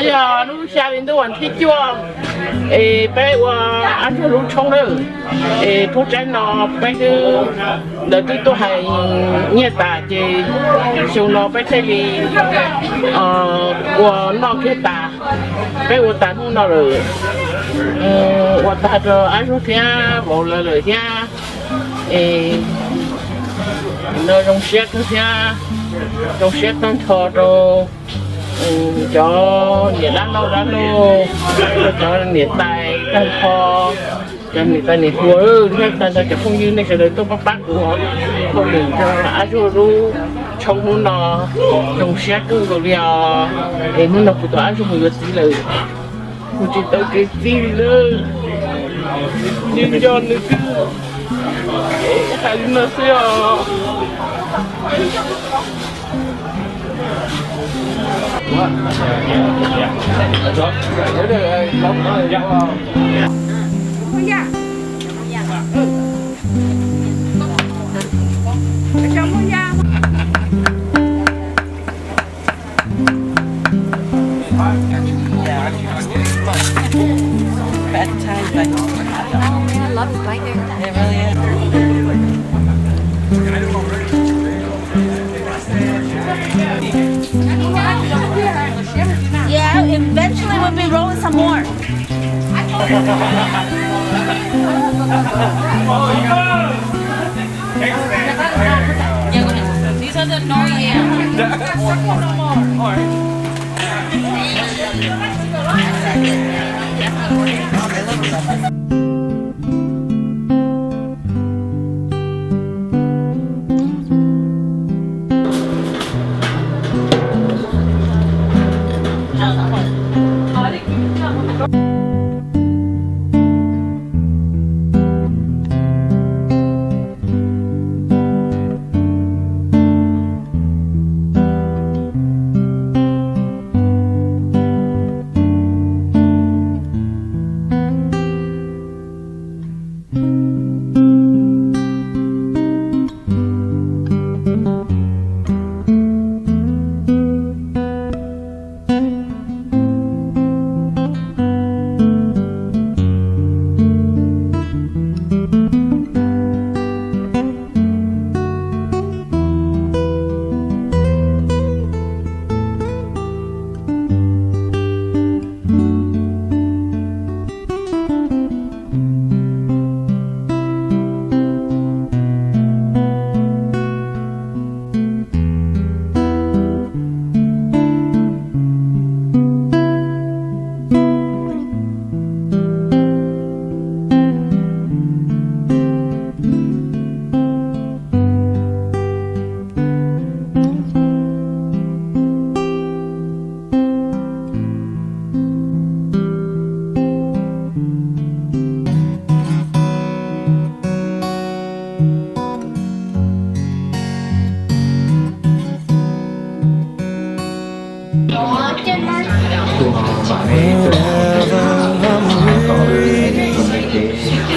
呀，路下面都往去叫，被我按照路冲了，不真了，被个那都还热打的，熊了被这里，我闹去打，被我打通了了，我打着按说天无了了天，那种些东西啊，种些东西都。cho nhiệt lắm cho nhiệt tài tan kho cho nhiệt tài nhiệt hùa thế ta cho không như này sẽ được tôi bắt của họ không được cho azuru trong nó nó trong xe cứ gọi là để nó của tôi azuru một tí lời một chỉ tới cái gì nữa nhưng cho nó cứ hay nó sẽ I love his bike there. It really is. Yeah, eventually we'll be rolling some more. These are the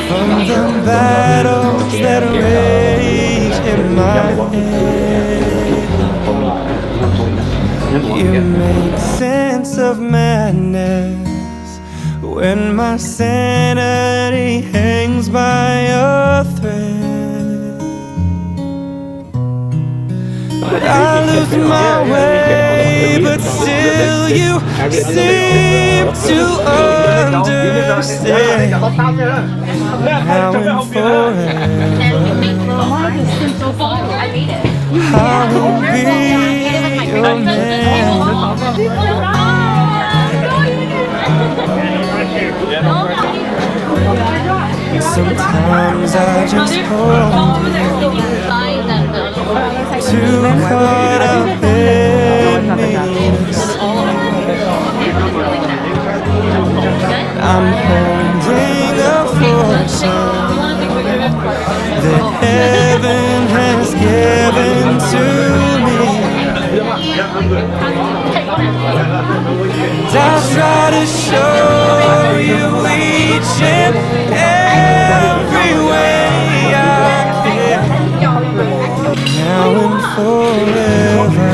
From the battles that rage in my head, you make sense of madness when my sanity hangs by a thread. But I lose my way, but still you seem to understand how and forever I will be your man. Sometimes I just hold too caught up in me. I'm holding a fortune that heaven has given to me. And I try to show you each and every way I can. Now and forever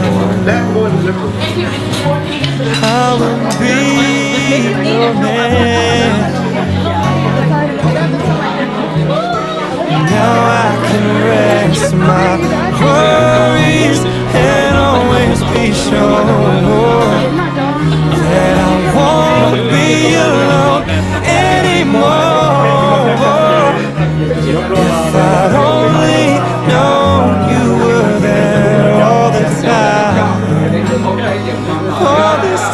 I will be your man. Now I can rest my worries and always be sure that I won't be alone anymore. If I'd only known you were there all the time, all this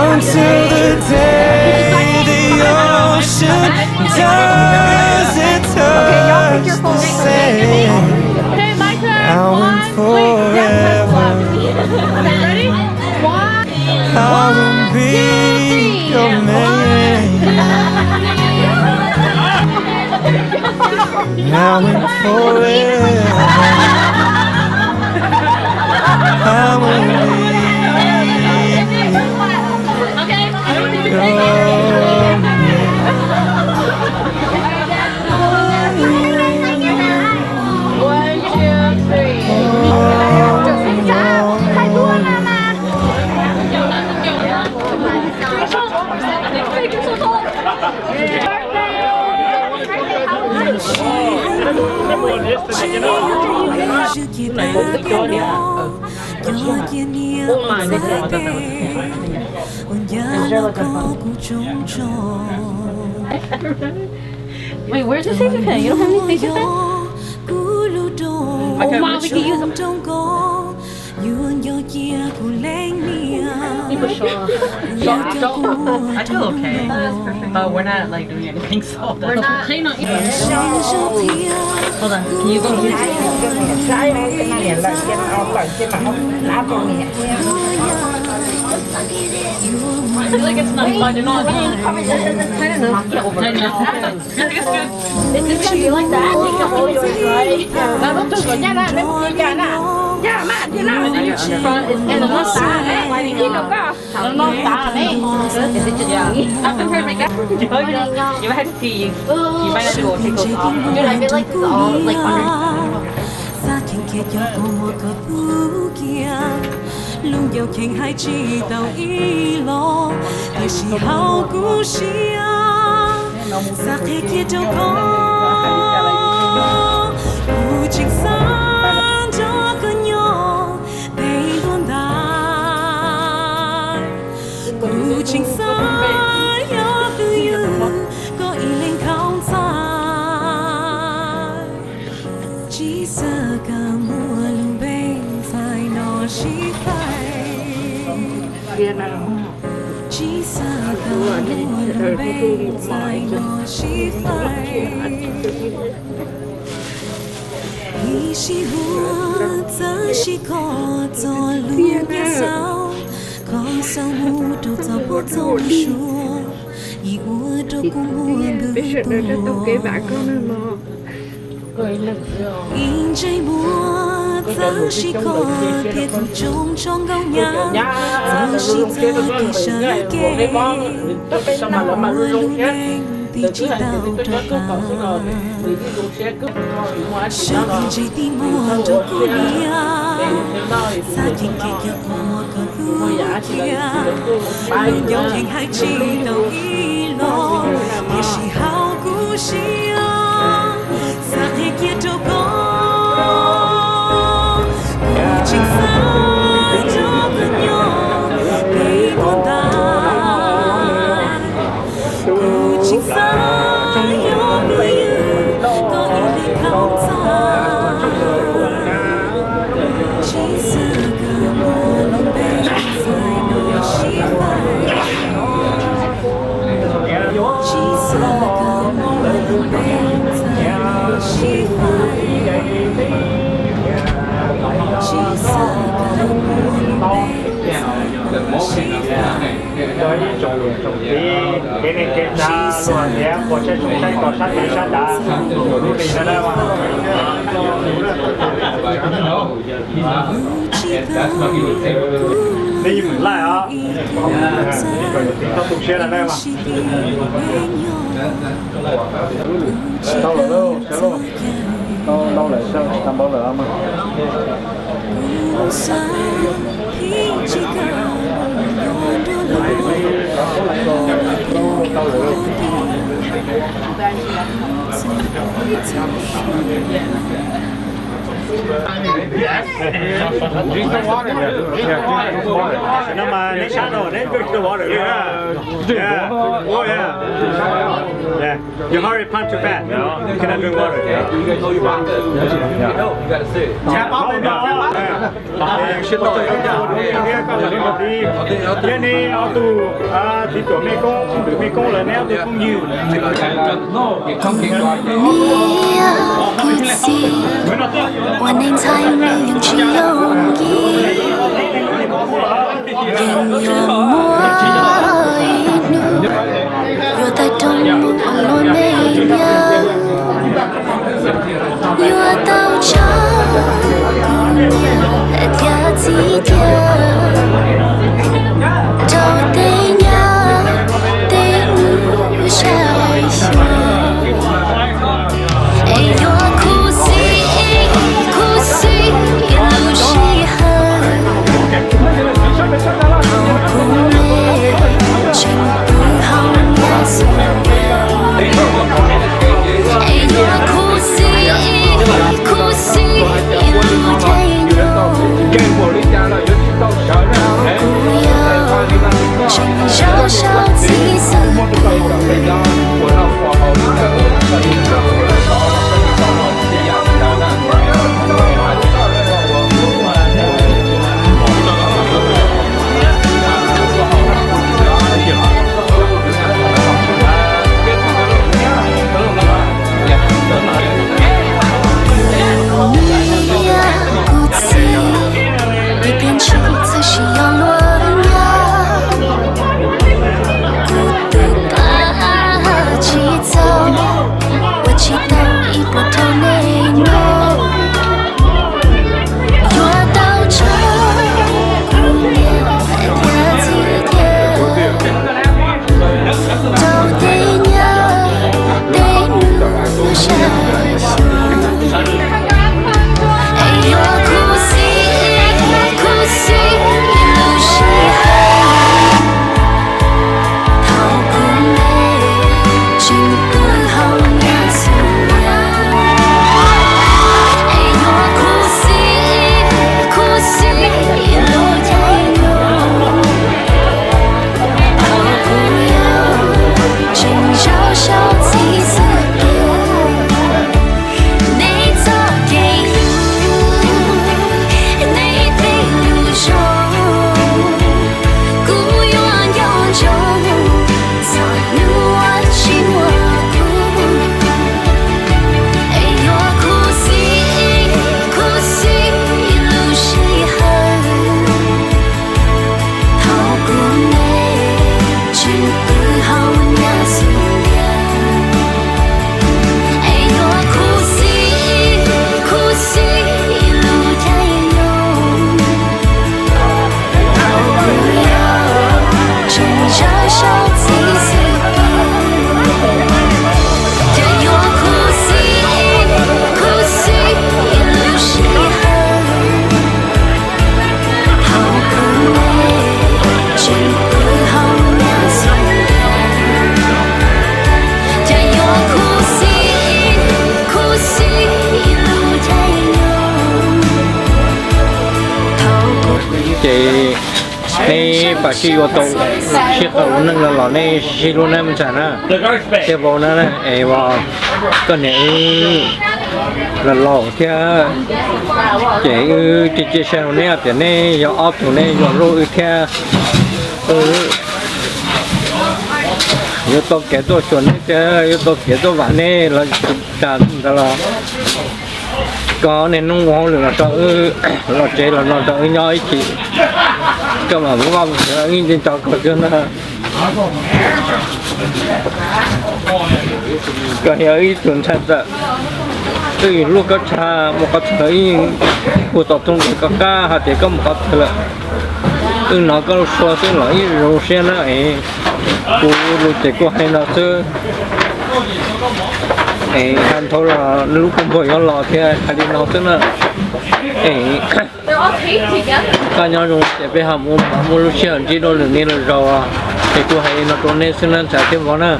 until the day the ocean doesn't touch the sand. Now and forever, I will be your man. Now and forever, I will be your Wait, where's the station fan? You don't have any station fan? Oh, Mom, we can use them. I feel okay, but we're not like doing anything, so we're not. Hold on, can you go to I feel like it's not fun at all. I don't know. I know. It's just gonna be like that. You can hold yours, right? Nó lúc trước của nha nè, để một cái nè. Nha mà, thế nào? And the most side, right? You know, the most side, eh? I've been heard like that. You had to pee. You might have to go take those off. Dude, I feel like it's all like under. luôn dạo khen hai chi tàu ý lo để chỉ hao cú xia xa thế kia đâu có u chính sáng cho cơ nhỏ để luôn đại u chính sáng nhớ từ yêu có ý lên không sai chỉ sợ cả mùa luôn bên phải nó chỉ phải chỉ sợ cả mùa luôn bên phải nó chỉ phải ý chỉ hùa giờ chỉ có cho luôn như sao có sao mù đâu cho bố trong chùa ý ua đâu cũng muốn được in trái mùa giờ chỉ có thể cùng chung trong góc nhà giờ chỉ giờ kể sợ kể nào mưa luôn đen thì chỉ đau cho cả sợ chỉ tim mùa đâu có nia xa kinh kể cho mùa có lúa kia luôn dòng khen hai chi đâu ý lo để chỉ hao cú xia xa thế kia đâu có chính xác cho cơ nhỏ để tồn tại chính xác nhớ người có ý lên không xa chỉ sợ cả mùa luôn bên phải nó chỉ phải chỉ sợ cả mùa luôn bên phải nó chỉ phải chỉ sợ cả mùa luôn bên phải nó chỉ phải cái này cái ra rồi nhé có chơi chúng ta có sát cái sát đá lúc này ra đây mà đi mình lại á tao tụt xe là đây mà đâu là đâu đâu là sao tao bảo là mà drink the water. No, they shadow. They drink the water. Yeah. Oh yeah. Yeah. Your heart is pumped too fast. You cannot drink water. You gotta sit. Tap up and down. Shit rồi. Cái này ở tù thì tụi mấy con là neo tụi cũng nhiều.我能猜你只容易，仍有我一怒，若在中部落美妙，若到场跳几跳，就得鸟得路下下。นี่ปัจจุบันตัวชิคเอานั่งหล่อนี่ชิลุนั่นมันจะนะเที่ยวบอกนั่นนะว่าก็เนี่ยหล่อเที่ยวเจ๋เจ๋เชลเนี่ยแต่เนี่ยยออฟตัวเนี่ยยอรู้เที่ยวยอตัวแก่ตัวชนเนี่ยเจ้ยอตัวแก่ตัวหวานเนี่ยเราจะตลอดcó nên nung ngon được là cho là chế là nó cho nhau ý chị cho mà cũng ngon in trên cho có cho nó ก็เฮียอีส่วนชัดจะคือลูกก็ชาหมกเถยกูตอบตรงก็กล้าหาเด็กก็หมกเถอะnó có số thứ lợi rồi xe nó ấyกูรู้จักกูให้nóซื้อhành thôi là lúc không vội nó lò thì hay đi nóซื้อnó cả nhau rồi để về hầm mua lúc xe chỉ đôi lần này là rồi thìกูให้nó trốn nênซื้อnó trả thêm món nữa